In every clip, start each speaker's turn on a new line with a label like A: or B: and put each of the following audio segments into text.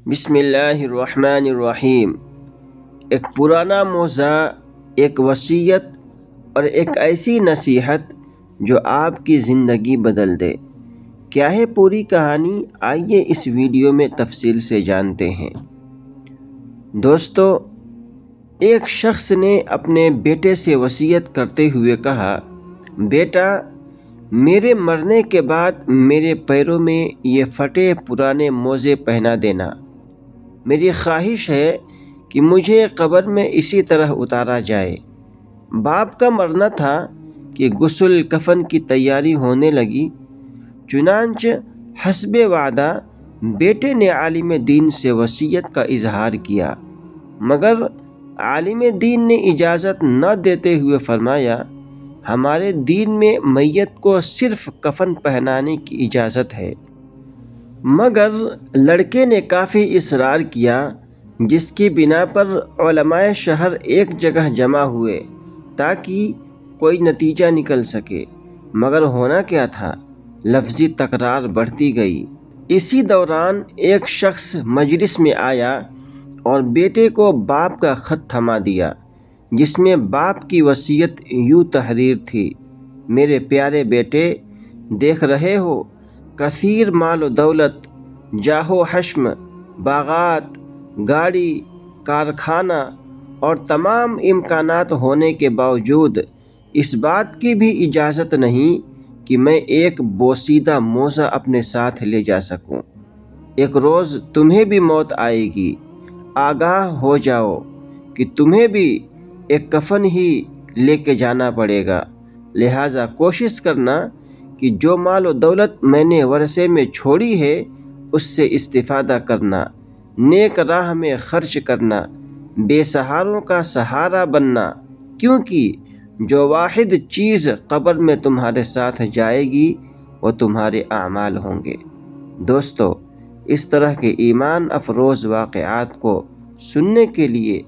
A: بسم اللہ الرحمن الرحیم۔ ایک پرانا موضوع، ایک وصیت اور ایک ایسی نصیحت جو آپ کی زندگی بدل دے۔ کیا ہے پوری کہانی؟ آئیے اس ویڈیو میں تفصیل سے جانتے ہیں۔ دوستو، ایک شخص نے اپنے بیٹے سے وصیت کرتے ہوئے کہا، بیٹا، میرے مرنے کے بعد میرے پیروں میں یہ پھٹے پرانے موزے پہنا دینا۔ میری خواہش ہے کہ مجھے قبر میں اسی طرح اتارا جائے۔ باپ کا مرنا تھا کہ غسل کفن کی تیاری ہونے لگی۔ چنانچہ حسب وعدہ بیٹے نے عالم دین سے وصیت کا اظہار کیا، مگر عالم دین نے اجازت نہ دیتے ہوئے فرمایا، ہمارے دین میں میت کو صرف کفن پہنانے کی اجازت ہے۔ مگر لڑکے نے کافی اصرار کیا، جس کی بنا پر علماء شہر ایک جگہ جمع ہوئے تاکہ کوئی نتیجہ نکل سکے، مگر ہونا کیا تھا؟ لفظی تکرار بڑھتی گئی۔ اسی دوران ایک شخص مجلس میں آیا اور بیٹے کو باپ کا خط تھما دیا، جس میں باپ کی وصیت یوں تحریر تھی، میرے پیارے بیٹے، دیکھ رہے ہو، کثیر مال و دولت، جاہ و حشم، باغات، گاڑی، کارخانہ اور تمام امکانات ہونے کے باوجود اس بات کی بھی اجازت نہیں کہ میں ایک بوسیدہ موزہ اپنے ساتھ لے جا سکوں۔ ایک روز تمہیں بھی موت آئے گی، آگاہ ہو جاؤ کہ تمہیں بھی ایک کفن ہی لے کے جانا پڑے گا، لہٰذا کوشش کرنا کہ جو مال و دولت میں نے ورثے میں چھوڑی ہے اس سے استفادہ کرنا، نیک راہ میں خرچ کرنا، بے سہاروں کا سہارا بننا، کیونکہ جو واحد چیز قبر میں تمہارے ساتھ جائے گی وہ تمہارے اعمال ہوں گے۔ دوستو، اس طرح کے ایمان افروز واقعات کو سننے کے لیے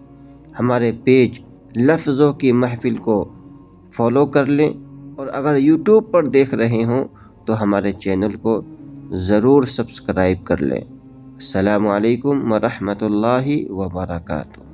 A: ہمارے پیج لفظوں کی محفل کو فالو کر لیں، اور اگر یوٹیوب پر دیکھ رہے ہوں تو ہمارے چینل کو ضرور سبسکرائب کر لیں۔ السلام علیکم ورحمۃ اللہ وبرکاتہ۔